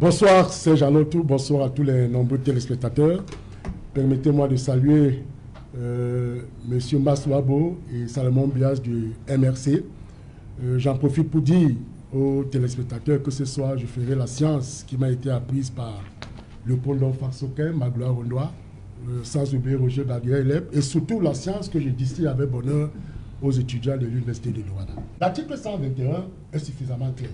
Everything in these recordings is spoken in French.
Bonsoir, c'est Jean Lotou, bonsoir à tous les nombreux téléspectateurs. Permettez-moi de saluer Monsieur Maswabo et Salomon Bias du MRC. J'en profite pour dire aux téléspectateurs que ce soir, je ferai la science qui m'a été apprise par Léopold Farsoquin, Magloire Rondois, sans oublier Roger Baguerre et surtout la science que je distille avec bonheur aux étudiants de l'Université de Douala. L'article 121 est suffisamment clair.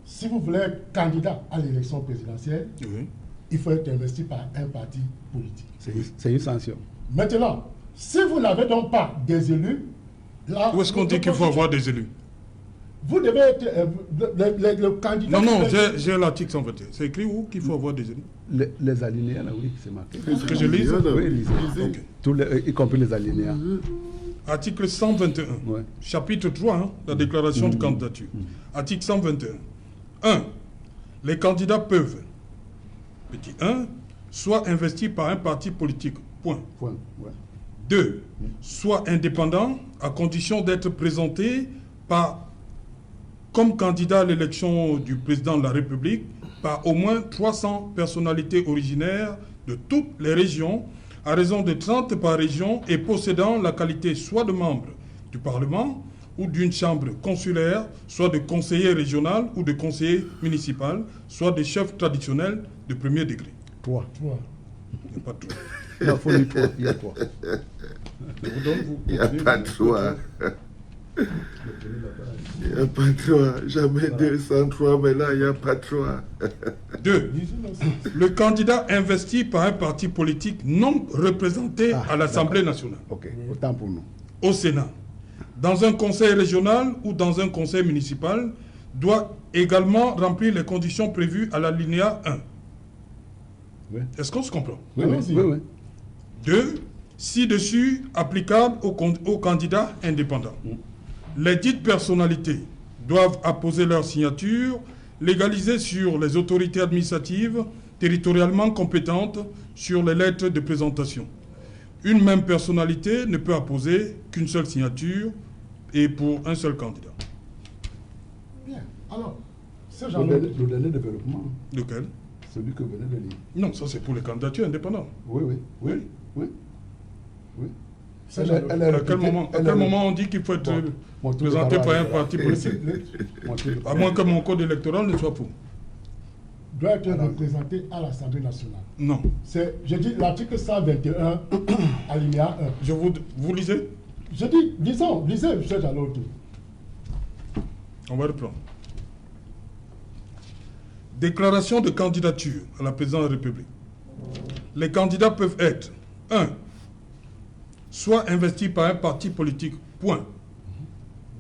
Si vous voulez être candidat à l'élection présidentielle, il faut être investi par un parti politique. C'est une sanction. Maintenant, si vous n'avez donc pas des élus, là... Où est-ce qu'on dit qu'il faut avoir des élus? Vous devez être le candidat... Non, j'ai l'article 121. C'est écrit où qu'il faut avoir des élus? Les alinéas, là, oui, c'est marqué. Est-ce que je lis? Oui, lisez. Okay. Tous y compris les alinéas. Article 121, chapitre 3, hein, la déclaration de candidature. Article 121. 1. Les candidats peuvent, petit 1, soit investis par un parti politique, point. 2. Soit indépendants, à condition d'être présentés comme candidat à l'élection du président de la République par au moins 300 personnalités originaires de toutes les régions, à raison de 30 par région et possédant la qualité soit de membre du Parlement ou d'une chambre consulaire, soit de conseiller régional ou de conseiller municipal, soit de chef traditionnel de premier degré. 3. Il n'y a pas de 3. Non, il faut dire 3. Il y a 3. Il n'y a pas de 3. Il n'y a pas de 3. Jamais 203, mais là, il n'y a pas de 3. 2. Le candidat investi par un parti politique non représenté à l'Assemblée nationale. Ok, autant pour nous. Au Sénat, dans un conseil régional ou dans un conseil municipal, doit également remplir les conditions prévues à l'alinéa 1. Oui. Est-ce qu'on se comprend? Oui. 2. Ci-dessus, applicable aux candidats indépendants. Les dites personnalités doivent apposer leur signature légalisée sur les autorités administratives territorialement compétentes sur les lettres de présentation. Une même personnalité ne peut apposer qu'une seule signature et pour un seul candidat. Bien. Alors, c'est Le dernier développement, Lequel? celui que vous venez de lire. Non, ça c'est pour les candidatures indépendantes. Oui. À quel moment on dit qu'il faut être présenté par un parti politique? À moins que mon code électoral ne soit faux. Doit être représenté à l'Assemblée nationale. Non. Je dis l'article 121, alinéa 1. Vous lisez? Je dis, lisez, M. Jalotou. On va reprendre. Déclaration de candidature à la présidence de la République. Les candidats peuvent être 1. Soit investis par un parti politique, point.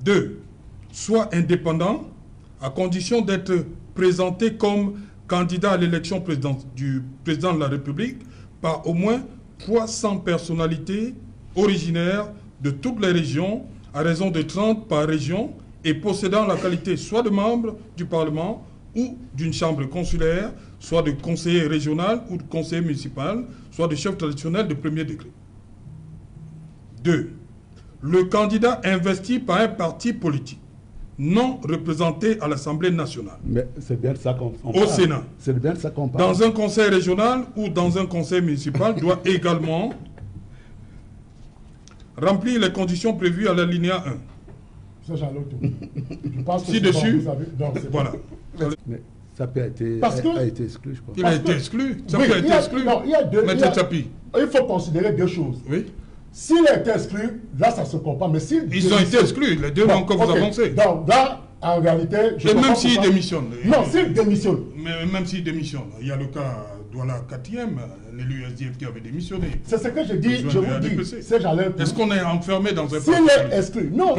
2. Soit indépendants, à condition d'être présentés comme candidat à l'élection du président de la République par au moins 300 personnalités originaires de toutes les régions, à raison de 30 par région, et possédant la qualité soit de membre du Parlement ou d'une chambre consulaire, soit de conseiller régional ou de conseiller municipal, soit de chef traditionnel de premier degré. 2. Le candidat investi par un parti politique non représenté à l'Assemblée nationale. Mais c'est bien de ça qu'on parle. Au Sénat. C'est bien de ça qu'on parle. Dans un conseil régional ou dans un conseil municipal doit également remplir les conditions prévues à l'alinéa 1. C'est Jalotou. Je pense que Ci-dessus, voilà. Mais ça peut être a été exclu, je crois. Il a été exclu. Ça Oui, peut être exclu. Non, il y a deux. Maître Tchapi. Il faut considérer deux choses. Oui. S'il a été exclu, là, ça se comprend. Mais s'il Ils ont été exclus, les deux noms que vous avancez. Donc là, en réalité... Et même s'ils démissionnent. Non, s'il démissionne. Mais même s'ils démissionnent. Il y a le cas Douala 4e, l'élu SDF qui avait démissionné. C'est ce que je dis, je vous dis. Est-ce qu'on est enfermé dans un parti? S'il est exclu, non,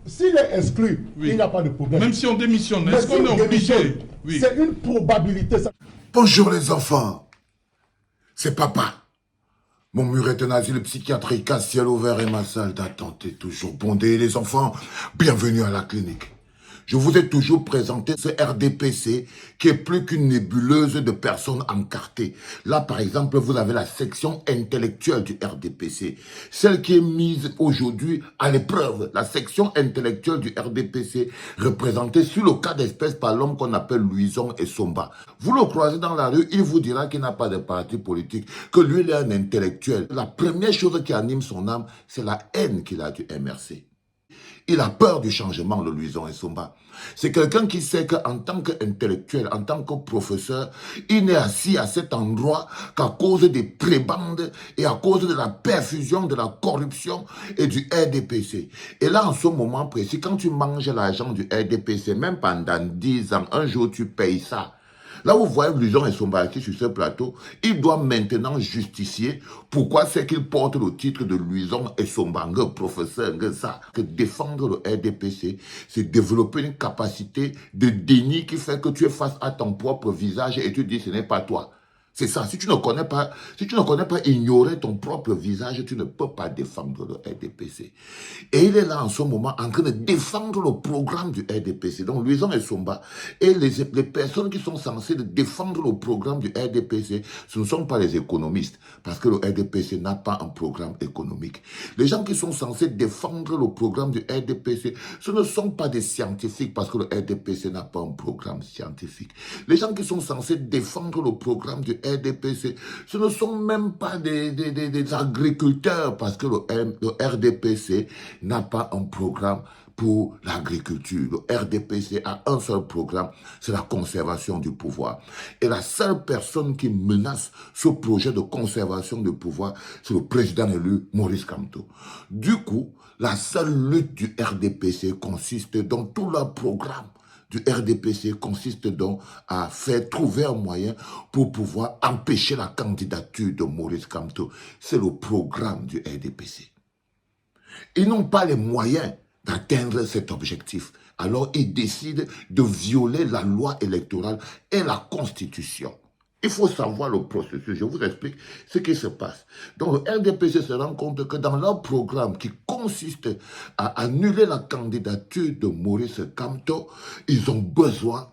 s'il est exclu, il n'y a pas de problème. Même si on démissionne, est-ce qu'on est obligé? Oui. C'est une probabilité. Bonjour les enfants. C'est papa. Mon mur est un asile psychiatrique à ciel ouvert et ma salle d'attente est toujours bondée. Les enfants, bienvenue à la clinique. Je vous ai toujours présenté ce RDPC qui est plus qu'une nébuleuse de personnes encartées. Là, par exemple, vous avez la section intellectuelle du RDPC. Celle qui est mise aujourd'hui à l'épreuve. La section intellectuelle du RDPC représentée sur le cas d'espèce par l'homme qu'on appelle Louison Essomba. Vous le croisez dans la rue, il vous dira qu'il n'a pas de parti politique, que lui, il est un intellectuel. La première chose qui anime son âme, c'est la haine qu'il a du MRC. Il a peur du changement, le Louison Essomba. C'est quelqu'un qui sait qu'en tant qu'intellectuel, en tant que professeur, il n'est assis à cet endroit qu'à cause des prébandes et à cause de la perfusion, de la corruption et du RDPC. Et là, en ce moment précis, quand tu manges l'argent du RDPC, même pendant 10 ans, un jour tu payes ça. Là, vous voyez Louison Essomba qui sur ce plateau, il doit maintenant justifier pourquoi c'est qu'il porte le titre de Louison Essomba, professeur, ça. Que défendre le RDPC, c'est développer une capacité de déni qui fait que tu es face à ton propre visage et tu dis ce n'est pas toi. C'est ça. Si tu ne connais pas ignorer ton propre visage, tu ne peux pas défendre le RDPC. Et il est là en ce moment en train de défendre le programme du RDPC. Donc, Louison Essomba et les personnes qui sont censées défendre le programme du RDPC, ce ne sont pas les économistes, parce que le RDPC n'a pas un programme économique. Les gens qui sont censés défendre le programme du RDPC, ce ne sont pas des scientifiques, parce que le RDPC n'a pas un programme scientifique. Les gens qui sont censés défendre le programme du RDPC, ce ne sont même pas des agriculteurs parce que le RDPC n'a pas un programme pour l'agriculture. Le RDPC a un seul programme, c'est la conservation du pouvoir. Et la seule personne qui menace ce projet de conservation du pouvoir, c'est le président élu Maurice Kamto. Du coup, la seule lutte du RDPC consiste dans tout leur programme du RDPC consiste donc à faire trouver un moyen pour pouvoir empêcher la candidature de Maurice Kamto. C'est le programme du RDPC. Ils n'ont pas les moyens d'atteindre cet objectif. Alors ils décident de violer la loi électorale et la Constitution. Il faut savoir le processus. Je vous explique ce qui se passe. Donc, le RDPC se rend compte que dans leur programme qui consiste à annuler la candidature de Maurice Kamto, ils ont besoin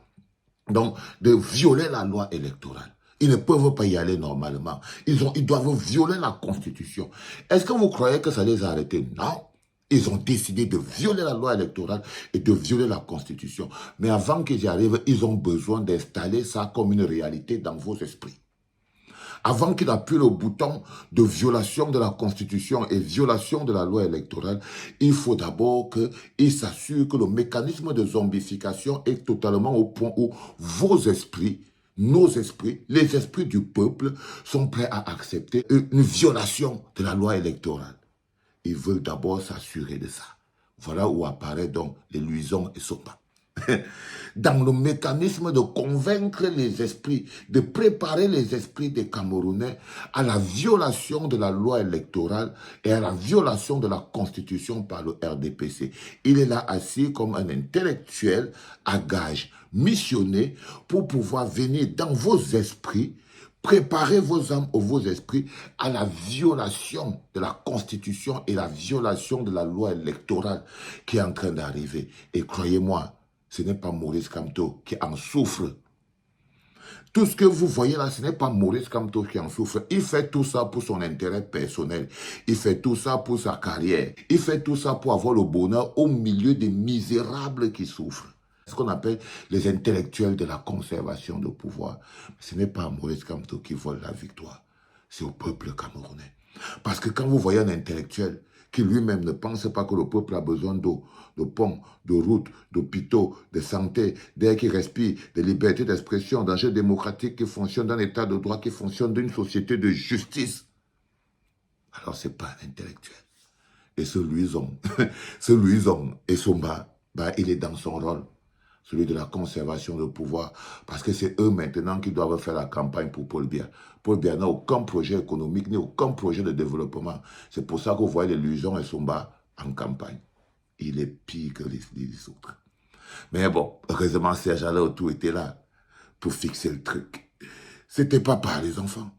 donc, de violer la loi électorale. Ils ne peuvent pas y aller normalement. Ils doivent violer la Constitution. Est-ce que vous croyez que ça les a arrêtés? Non. Ils ont décidé de violer la loi électorale et de violer la Constitution. Mais avant qu'ils y arrivent, ils ont besoin d'installer ça comme une réalité dans vos esprits. Avant qu'ils appuient le bouton de violation de la Constitution et violation de la loi électorale, il faut d'abord qu'ils s'assurent que le mécanisme de zombification est totalement au point où vos esprits, nos esprits, les esprits du peuple sont prêts à accepter une violation de la loi électorale. Ils veulent d'abord s'assurer de ça. Voilà où apparaît donc les Louison Essomba. Dans le mécanisme de convaincre les esprits, de préparer les esprits des Camerounais à la violation de la loi électorale et à la violation de la Constitution par le RDPC. Il est là assis comme un intellectuel à gage, missionné pour pouvoir venir dans vos esprits, préparez vos âmes ou vos esprits à la violation de la Constitution et la violation de la loi électorale qui est en train d'arriver. Et croyez-moi, ce n'est pas Maurice Kamto qui en souffre. Tout ce que vous voyez là, ce n'est pas Maurice Kamto qui en souffre. Il fait tout ça pour son intérêt personnel. Il fait tout ça pour sa carrière. Il fait tout ça pour avoir le bonheur au milieu des misérables qui souffrent. Ce qu'on appelle les intellectuels de la conservation de pouvoir. Ce n'est pas Maurice Kamto qui vole la victoire, c'est au peuple camerounais. Parce que quand vous voyez un intellectuel qui lui-même ne pense pas que le peuple a besoin d'eau, de ponts, de routes, d'hôpitaux, de santé, d'air qui respire, de liberté d'expression, d'un jeu démocratique qui fonctionne, d'un état de droit qui fonctionne, d'une société de justice, alors ce n'est pas un intellectuel. Et ce Louison Essomba, il est dans son rôle, celui de la conservation de pouvoir, parce que c'est eux maintenant qui doivent faire la campagne pour Paul Biya. Paul Biya n'a aucun projet économique, ni aucun projet de développement. C'est pour ça que vous voyez les Louison Essomba en campagne. Il est pire que les autres. Mais bon, heureusement, Serge Alain Autou était là pour fixer le truc. C'était papa, les enfants.